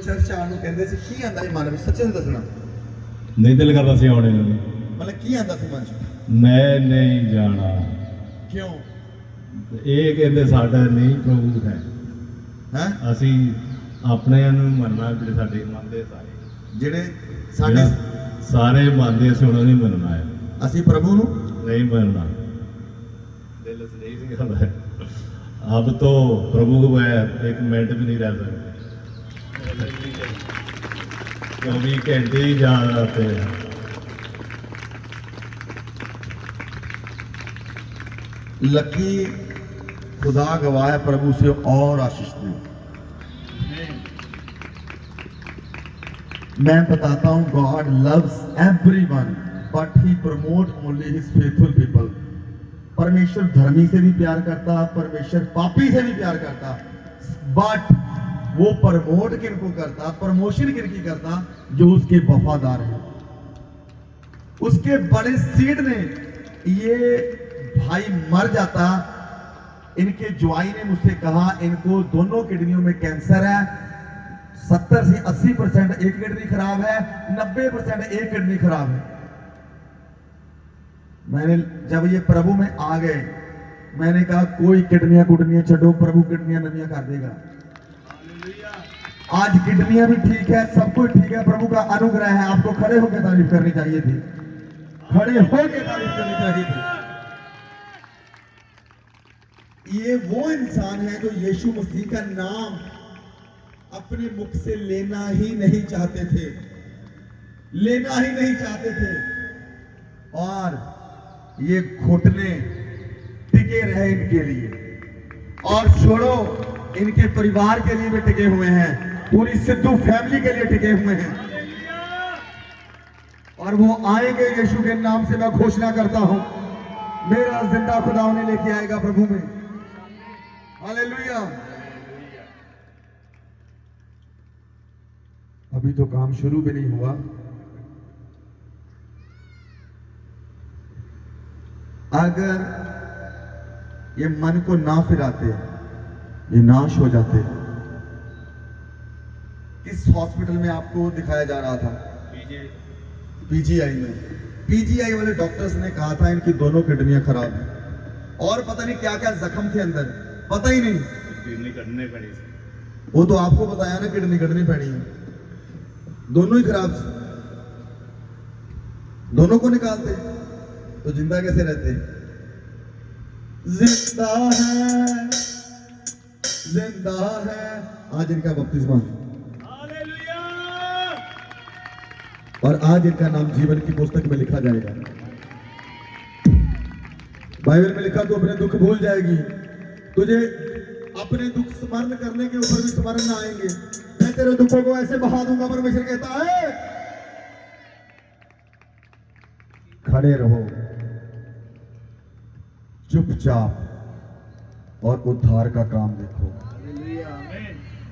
Church आने कहते सी की आंदा मन में सच्चे दसना नहीं दिल करता सी आने ਨੂੰ मतलब की आंदा सी मन मैं नहीं जाना क्यों ਇਹ ਕਹਿੰਦੇ ਸਾਡਾ ਨਹੀਂ ਪ੍ਰਭੂ ਹੈ हैं ਅਸੀਂ ਆਪਣੇ ਨੂੰ ਮੰਨਣਾ ਜਿਹੜੇ ਸਾਡੇ ਮੰਨਦੇ ਸਾਰੇ जेड़े साडे ਸਾਰੇ ਮੰਨਦੇ ਅਸੀਂ ਉਹਨਾਂ ਨੂੰ ਮੰਨਣਾ ਹੈ ਅਸੀਂ प्रभु ਨੂੰ नहीं मानना दिल से नहीं सिखाता है अब तो प्रभु को बगैर एक मिनट भी नहीं रह सकते 24 घंटे ही जा जाते हैं लकी खुदा गवाह है प्रभु से और आशीष दे मैं बताता हूं God loves everyone but he promote only his faithful people परमेश्वर धर्मी से भी प्यार करता परमेश्वर पापी से भी प्यार करता बट वो प्रमोट किनको करता प्रमोशन किनकी करता जो उसके वफादार हैं उसके बड़े सीड ने ये भाई मर जाता इनके ज्वाई ने मुझसे कहा इनको दोनों किडनियों में कैंसर है 70 से 80% एक किडनी खराब है 90% एक किडनी खराब है मैंने जब ये प्रभु में आ गए मैंने कहा कोई किडनियां कुडनियां छो प्रभु किडनियां नवियां कर देगा आज किडनियां भी ठीक है सब कुछ ठीक है प्रभु का अनुग्रह है आपको खड़े होकर तारीफ करनी चाहिए थी खड़े होकर तारीफ करनी चाहिए थी ये वो इंसान है जो यीशु मसीह का नाम अपने मुख से लेना ही नहीं चाहते थे और ये घुटने टिके रहे इनके लिए और छोड़ो इनके परिवार के लिए भी टिके हुए हैं पूरी सिद्धू फैमिली के लिए टिके हुए हैं और वो आएंगे यीशु के नाम से मैं घोषणा करता हूं मेरा जिंदा खुदा उन्हें लेके आएगा प्रभु में हालेलुया अभी तो काम शुरू भी नहीं हुआ अगर ये मन को ना फिराते ये नाश हो जाते किस हॉस्पिटल में आपको दिखाया जा रहा था पीजीआई वाले डॉक्टर्स ने कहा था इनकी दोनों किडनियां खराब हैं और पता नहीं क्या क्या जख्म थे अंदर पता ही नहीं किडनी कटने पड़ी वो तो आपको बताया ना किडनी कटनी पड़ी है दोनों ही खराब दोनों को निकालते तो जिंदा कैसे रहते जिंदा है आज इनका बपतिस्मा और आज इनका नाम जीवन की पुस्तक में लिखा जाएगा बाइबल में लिखा तो अपने दुख भूल जाएगी तुझे अपने दुख स्मरण करने के ऊपर भी स्मरण ना आएंगे मैं तेरे दुखों को ऐसे बहा दूंगा परमेश्वर कहता है खड़े रहो चुपचाप और उद्धार का काम देखो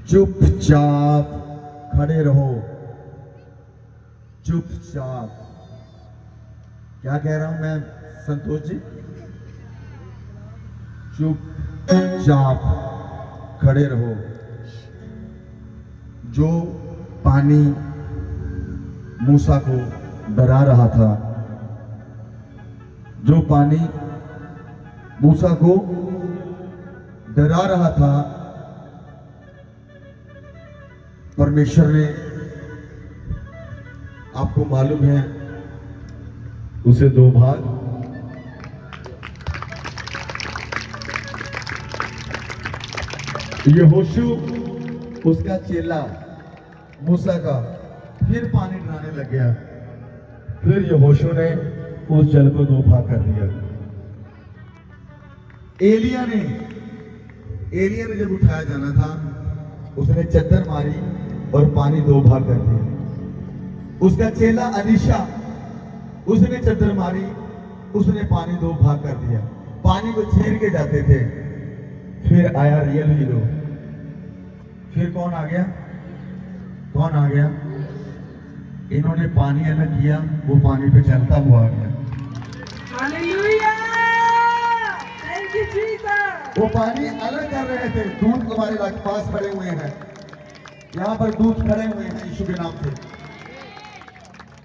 चुपचाप खड़े रहो चुपचाप क्या कह रहा हूं मैं संतोष जी चुपचाप खड़े रहो जो पानी मूसा को डरा रहा था जो पानी मूसा को डरा रहा था परमेश्वर ने आपको मालूम है उसे दो भाग यहोशू उसका चेला मूसा का फिर पानी डराने लग गया फिर यहोशू ने उस जल को दो भाग कर दिया एलिया ने जब उठाया जाना था उसने चद्दर मारी और पानी दो भाग कर दिया उसका चेला अलीशा उसने चद्दर मारी उसने पानी दो भाग कर दिया पानी को छीन के जाते थे फिर आया रियल हीरो फिर कौन आ गया इन्होंने पानी अलग किया वो पानी पे चलता हुआ आ गया Thank you, Jesus. वो पानी अलग कर रहे थे दूध तुम्हारे पास पड़े हुए हैं यहाँ पर दूत खड़े हुए हैं यीशु के नाम से।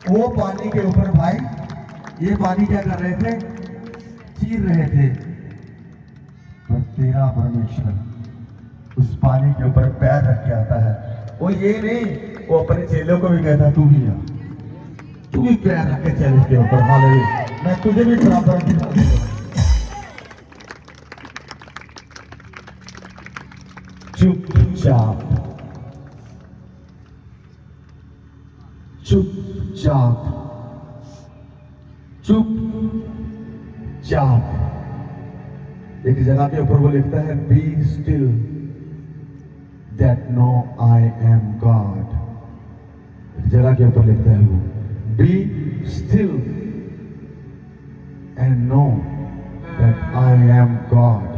वो पानी के ऊपर भाई ये पानी क्या कर रहे थे? चीर रहे थे। तो तेरा परमेश्वर उस पानी के ऊपर पैर रख के आता है। वो ये नहीं, वो अपने चेलों को भी कहता तू भी आ, तू भी पैर रख के चल इसके ऊपर। हालेलुया, मैं तुझे भी बराबर दिखा दूंगा। चुपचाप चुपचाप चुपचाप। एक जगह के ऊपर वो लिखता है be still that know I am God. एक जगह के ऊपर लिखता है वो be still and know that I am God.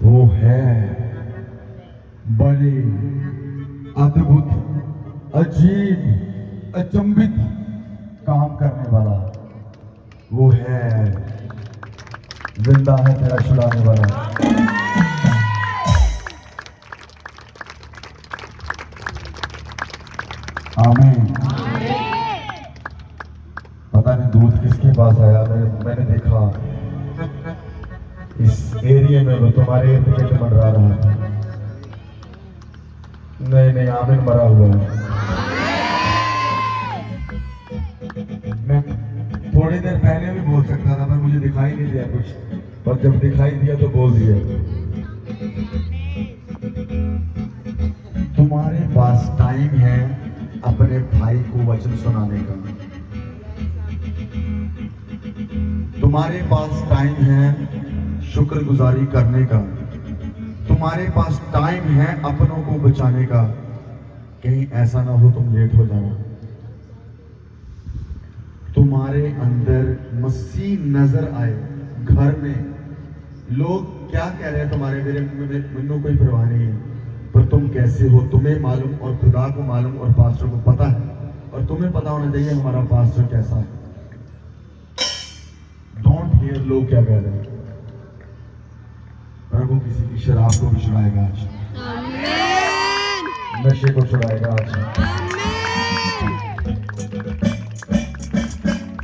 वो है बड़े अद्भुत, अजीब, अचंभित काम करने वाला। वो है जिंदा है तेरा छुड़ाने वाला। आमीन। पता नहीं दूध किसके पास आया, मैंने देखा इस एरिया में वो तुम्हारे इर्द गिर्द मंडरा रहा था। नहीं आमिर मरा हुआ है। मैं थोड़ी देर पहले भी बोल सकता था पर मुझे दिखाई नहीं दिया कुछ, और जब दिखाई दिया तो बोल दिया। तुम्हारे पास टाइम है अपने भाई को वचन सुनाने का। तुम्हारे पास टाइम है शुक्रगुजारी करने का। तुम्हारे पास टाइम है अपनों को बचाने का। कहीं ऐसा ना हो तुम लेट हो जाओ। तुम्हारे अंदर मसीह नजर आए घर में। लोग क्या कह रहे हैं तुम्हारे मेरे मैनू कोई परवाह नहीं है, पर तुम कैसे हो तुम्हें मालूम, और खुदा को मालूम, और पास्टर को पता है, और तुम्हें पता होना चाहिए हमारा पास्टर कैसा है। डोंट हियर लोग क्या कह रहे हैं। प्रभु किसी की शराब को भी छुड़ाएगा आज, नशे को छुड़ाएगा आज।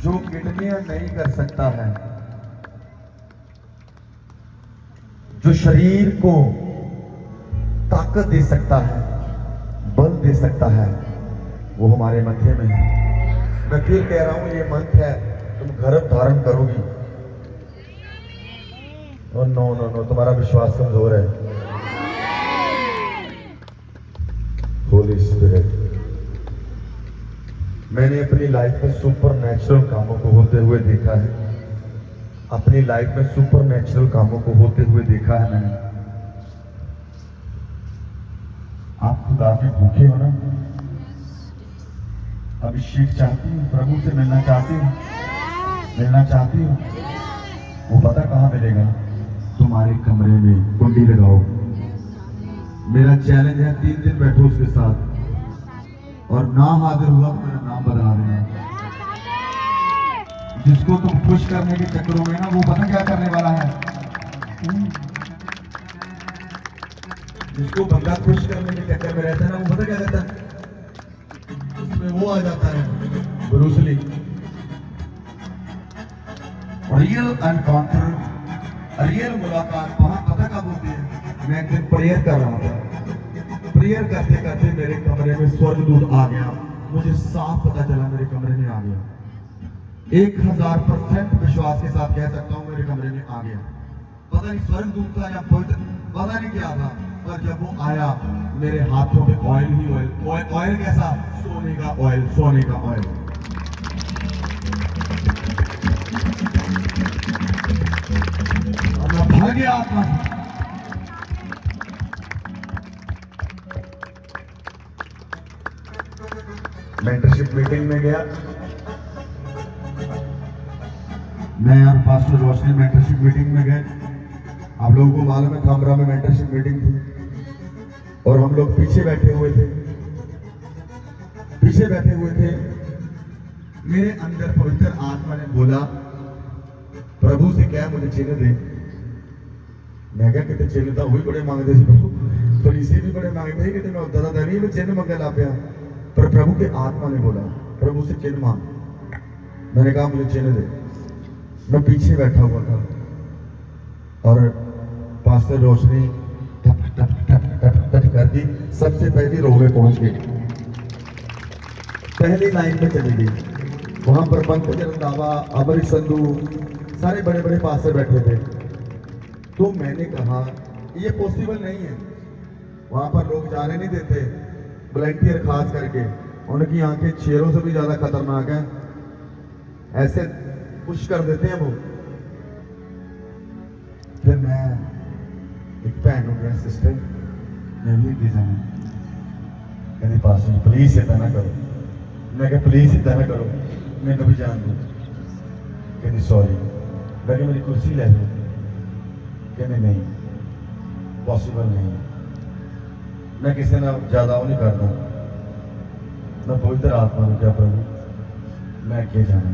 जो किडनियां नहीं कर सकता है, जो शरीर को ताकत दे सकता है, बल दे सकता है, वो हमारे मध्य में है। मैं फिर कह रहा हूं ये मंत्र है, तुम गर्भ धारण करोगी। और नो तुम्हारा विश्वास कमजोर है। होली स्पिरिट, मैंने अपनी लाइफ में सुपर नेचुरल कामों को होते हुए देखा है। अपनी लाइफ में सुपर नेचुरल कामों को होते हुए देखा है मैंने। आप खुदा के भूखे हो ना, अभिषेक चाहती हूँ, प्रभु से मिलना चाहती हूँ, मिलना चाहती हूँ। वो पता कहाँ मिलेगा? तुम्हारे कमरे में कुंडी लगाओ। मेरा चैलेंज है 3 दिन बैठो उसके साथ, और ना हाजिर हुआ तो मेरा नाम बता देना। जिसको तुम खुश करने के चक्करों में ना, वो पता क्या करने वाला है? जिसको बंदा खुश करने के चक्कर में रहता है ना, वो पता क्या करता है? उसमें वो आ जाता है Bruce Lee. Real encounter, real मुलाकात वहां पता कब होती है? मैं एक दिन प्रेयर कर रहा था। प्रेयर करते करते मेरे कमरे में स्वर्गदूत आ गया। मुझे साफ पता चला मेरे कमरे में आ गया। 1000% विश्वास के साथ कह सकता हूँ मेरे कमरे में आ गया। पता नहीं स्वर्गदूत था या पता नहीं क्या था, पर जब वो आया मेरे हाथों में ऑयल ही ऑयल। ऑयल कैसा? सोने का ऑयल, सोने का ऑयल। और मैं भर गया आत्मा से। मेंटरशिप मीटिंग में गया मैं और पास्टर रोशनी। मेंटरशिप मीटिंग में गए। आप लोगों को मालूम है खामरा में मेंटरशिप मीटिंग थी, और हम लोग पीछे बैठे हुए थे। पीछे बैठे हुए थे। मेरे अंदर पवित्र आत्मा ने बोला, प्रभु से क्या मुझे चेले दे। मैं क्या कहते चेले तो वही बड़े मांगते थे प्रभु, फरीसी भी बड़े मांगते कि तेन उदा का नहीं, चिन्ह मंगन लग पाया। पर प्रभु के आत्मा ने बोला, प्रभु से चिन्ह मांग। मैंने कहा मुझे चिन्ह दे। मैं पीछे बैठा हुआ था और पास्टर रोशनी टप टप टप टप टप करती सबसे पहली रो में पहुंच गई, पहली लाइन में चली गई। वहां पर पंकज रंधावा, अमरीश संधू, सारे बड़े बड़े पास्टर बैठे थे। तो मैंने कहा ये पॉसिबल नहीं है, वहां पर लोग जाने नहीं देते, वॉलंटियर खास करके, उनकी आंखें शेरों से भी ज्यादा खतरनाक है, ऐसे पुश कर देते हैं वो। फिर मैं एक भैन हो गया, सिस्टर मैं भी अगे जाना, कहते पास प्लीज इतना ना करो। मैं कहा प्लीज इतना ना करो, मैंने भी जान दो। कहते सॉरी। मैं मेरी कुर्सी ले लो। कहते नहीं, पॉसिबल नहीं। मैं किसी ने ज्यादा वो नहीं करता। मैं पवित्र आत्मा को क्या प्रभु मैं अगे जाना।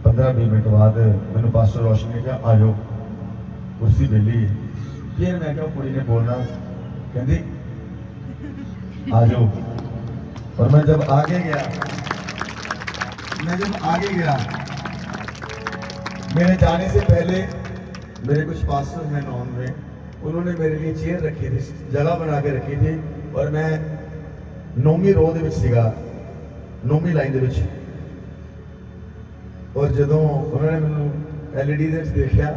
15-20 मिनट बाद मैंने पास्टर रोशनी ने कहा आ जाओ, कुर्सी मिली। फिर मैं क्या कुड़ी ने बोलना, कहती आ जाओ। और मैं जब आगे गया, मेरे जाने से पहले मेरे कुछ पास्टर हैं नॉन में, उन्होंने मेरे लिए चेयर रखी थी, जगह बना के रखी थी। और मैं 9वीं रो ਦੇ ਵਿੱਚ ਸੀਗਾ, 9वीं ਲਾਈਨ ਦੇ ਵਿੱਚ। और ਜਦੋਂ उन्होंने ਮੈਨੂੰ LED ਦੇ ਵਿੱਚ देखा,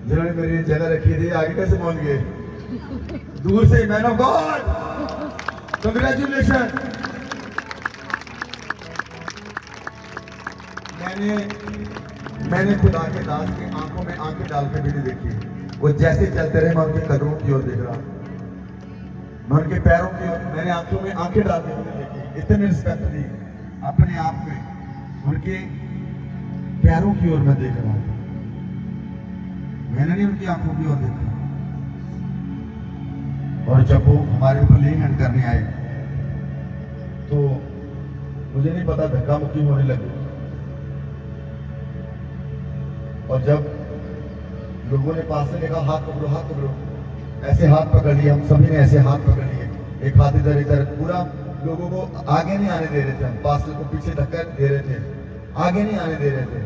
जिन्होंने मेरी जगह रखी थी, आगे कैसे पहुंच गए? दूर से मैन ऑफ गॉड, कंग्रेचुलेशन। मैंने खुदा के दास की आंखों में आंखें डाल के भी नहीं देखी। वो जैसे चलते रहे मैं उनके कदमों की ओर देख रहा, मैं उनके पैरों की ओर, मैंने आंखों में आंखें डाल के भी नहीं देखी। इतनी रिस्पेक्ट दी अपने आप में, उनके पैरों की ओर मैं देख रहा था, मैंने नहीं उनकी आंखों की ओर देखा। और जब वो हमारे ऊपर लेन हैंड करने आए तो मुझे नहीं पता, धक्का मुक्की होने लगी। और जब लोगों ने पास से देखा, हाथ पकड़ो हाथ पकड़ो, ऐसे हाथ पकड़ लिए, हम सभी ने ऐसे हाथ पकड़ लिए, एक हाथ इधर इधर, पूरा लोगों को आगे नहीं आने दे रहे थे। हम पास्टर को पीछे धक्का दे रहे थे, आगे नहीं आने दे रहे थे,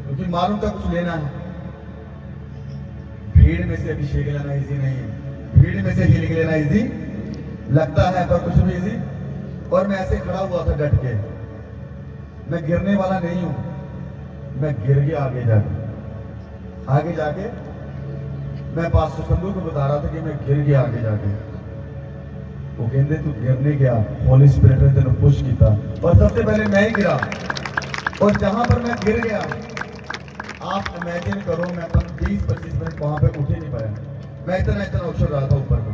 क्योंकि मालूम था कुछ लेना है। भीड़ में से अभिषेक लेना इजी नहीं है, भीड़ में से हीलिंग लेना इजी लगता है पर कुछ भी इजी। और मैं ऐसे खड़ा हुआ था डट के, मैं गिरने वाला नहीं हूं, मैं गिर गया आगे जाके मैं पास्टर संधू को बता रहा था कि मैं गिर गया आगे जाके। वो कहते तू गिरने गया, होली स्पिरिट ने तेन पुश किया। और सबसे पहले मैं ही गिरा, और जहां पर मैं गिर गया, आप इमेजिन करो, मैं 20-25 मिनट वहां पे उठ ही नहीं पाया। मैं इतना उछल रहा था ऊपर को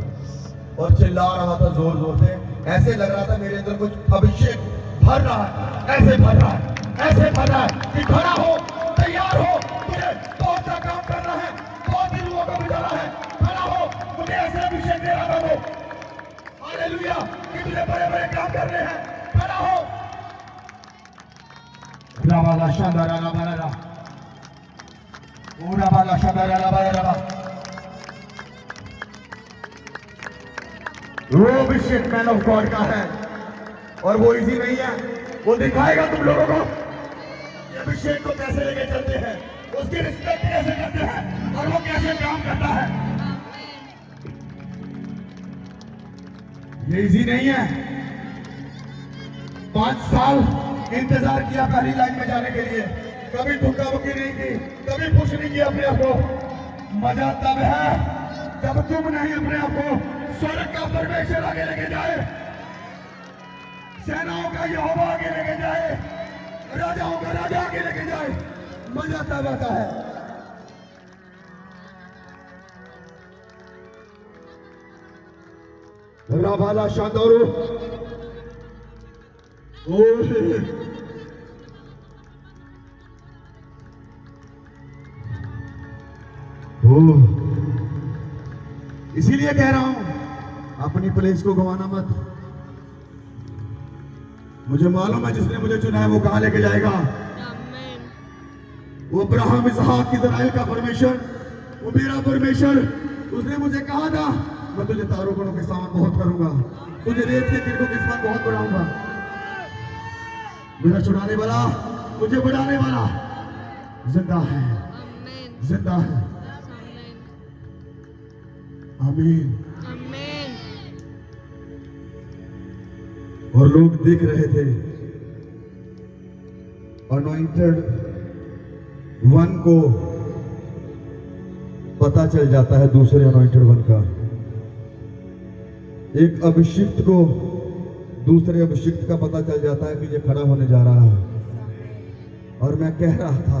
और चिल्ला रहा था जोर जोर से, ऐसे लग रहा था मेरे अंदर कुछ अभिषेक भर रहा है, ऐसे भर रहा है, ऐसे भर रहा है कि खड़ा हो, तैयार हो, मुझे बहुत सा काम करना है, बहुत ही लोगों को बुझाना है, खड़ा हो, मुझे ऐसे अभिषेक दे रहा था वो, हालेलुया, कि मुझे बड़े बड़े काम करने हैं, खड़ा हो। रावाला शांदारा रावाला, ओ रावाला शांदारा रावाला, वो अभिषेक मैन ऑफ गॉड का है और वो इजी नहीं है। वो दिखाएगा तुम लोगों को कि अभिषेक को कैसे लेके चलते हैं, उसकी रिस्पेक्ट कैसे करते हैं और वो कैसे काम करता है। ये इजी नहीं है। 5 साल इंतजार किया पहली लाइन में जाने के लिए, कभी धुक्का मुक्की नहीं की, कभी पुश नहीं किया अपने आप को। मजा तब है जब तुम नहीं अपने आप को स्वर्ग का परमेश्वर आगे लेके जाए, सेनाओं का यहोवा आगे लेके जाए, राजाओं का राजा आगे लेके जाए, मजा तब आता है। राभाला शांतोरू, इसीलिए कह रहा हूं अपनी प्लेस को गंवाना मत। मुझे मालूम है जिसने मुझे चुना है वो कहां लेके जाएगा। वो अब्राहम, इसहाक, इस्राएल का परमेश्वर, वो मेरा परमेश्वर। उसने मुझे कहा था मैं तुझे तारों गणों के समान बहुत करूंगा, तुझे रेत के किरणों के समान बहुत बढ़ाऊंगा। मेरा छुड़ाने वाला, मुझे बढ़ाने वाला जिंदा है, जिंदा है। आमीन। और लोग देख रहे थे, अनॉइंटेड वन को पता चल जाता है दूसरे अनॉइंटेड वन का। एक अभिषिक्त को दूसरे अभिषिक्त का पता चल जाता है कि ये खड़ा होने जा रहा है। और मैं कह रहा था,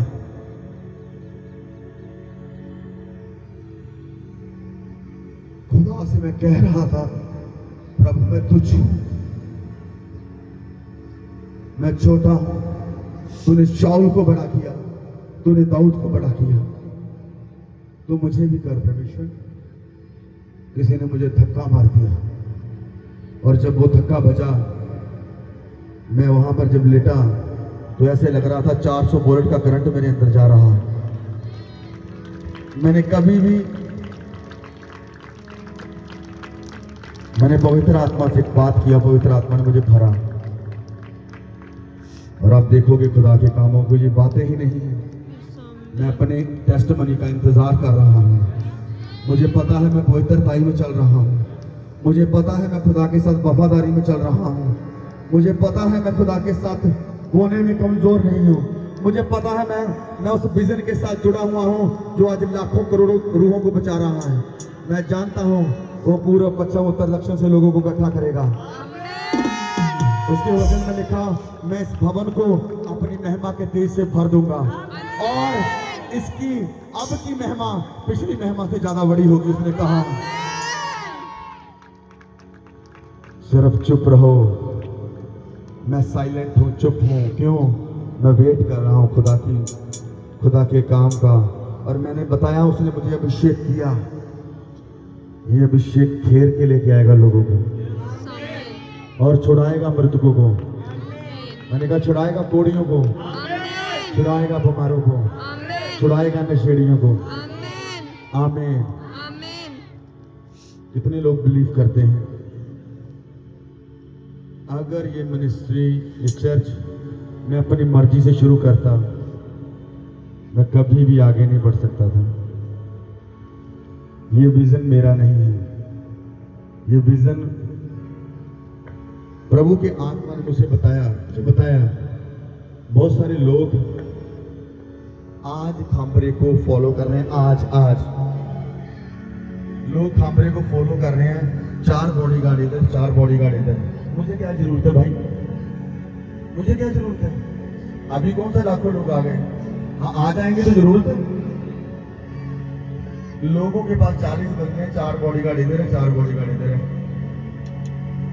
खुदा से मैं कह रहा था, प्रभु मैं तुझ हूं, मैं छोटा हूं, तूने शाऊल को बड़ा किया, तूने दाऊद को बड़ा किया, तो मुझे भी कर परमेश्वर। किसी ने मुझे धक्का मार दिया और जब वो धक्का बजा, मैं वहां पर जब लेटा तो ऐसे लग रहा था 400 वोल्ट का करंट मेरे अंदर जा रहा है। मैंने पवित्र आत्मा से बात किया, पवित्र आत्मा ने मुझे भरा। और आप देखोगे खुदा के कामों को, ये बातें ही नहीं है। मैं अपने टेस्टमनी का इंतजार कर रहा हूँ। मुझे पता है मैं पवित्रताई में चल रहा हूँ। मुझे पता है मैं खुदा के साथ वफादारी में चल रहा हूँ। मुझे पता है मैं खुदा के साथ होने में कमजोर नहीं हूँ। मुझे पता है मैं उस विजन के साथ जुड़ा हुआ हूँ जो आज लाखों करोड़ों रूहों को बचा रहा है। मैं जानता हूँ वो पूर्व पश्चिम उत्तर दक्षिण से लोगों को इकट्ठा करेगा। उसके वचन में लिखा, मैं इस भवन को अपनी महिमा के तेज से भर दूंगा और इसकी अब की महिमा पिछली महिमा से ज्यादा बड़ी होगी। उसने कहा, सिर्फ चुप रहो। मैं साइलेंट हूं, चुप हूं। क्यों? मैं वेट कर रहा हूं खुदा के काम का। और मैंने बताया, उसने मुझे अभिषेक किया। ये अभिषेक घेर के लेके आएगा लोगों को और छुड़ाएगा मृतकों को। मैंने कहा छुड़ाएगा कोड़ियों को, छुड़ाएगा बीमारों को, छुड़ाएगा नशेड़ियों को। आमीन। कितने लोग बिलीव करते हैं? अगर ये मिनिस्ट्री, ये चर्च मैं अपनी मर्जी से शुरू करता, मैं कभी भी आगे नहीं बढ़ सकता था। ये विजन मेरा नहीं है, ये विजन प्रभु के आत्मा ने मुझे बताया। बहुत सारे लोग आज खामरे को फॉलो कर रहे हैं। आज लोग खामरे को फॉलो कर रहे हैं। 4 बॉडीगार्ड इधर, 4 बॉडीगार्ड इधर। मुझे क्या जरूरत है भाई? मुझे क्या जरूरत है? अभी कौन सा लाखों लोग आ गए? हाँ, आ जाएंगे तो जरूरत है। लोगों के पास 40 बंदे हैं, 4 बॉडीगार्ड इधर है, 4 बॉडीगार्ड इधर है।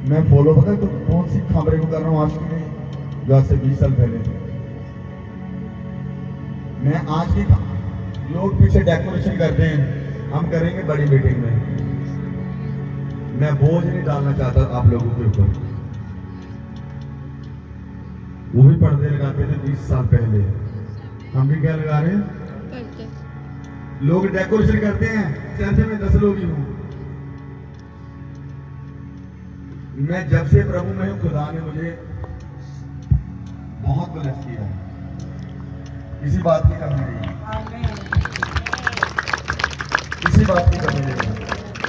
मैं फॉलो पता तो कौन सी खबरें को कर रहा हूँ आज की नहीं, जो आज से 20 साल पहले। मैं आज की लोग पीछे डेकोरेशन करते हैं, हम करेंगे बड़ी मीटिंग में। मैं बोझ नहीं डालना चाहता आप लोगों के ऊपर। वो भी पर्दे लगाते थे 20 साल पहले, हम भी क्या लगा रहे हैं? लोग डेकोरेशन करते हैं, चर्च में 10 लोग ही हूं। मैं जब से प्रभु में हूं, खुदा ने मुझे बहुत ब्लेस किया है। किसी बात की कमी नहीं, किसी बात की कमी नहीं।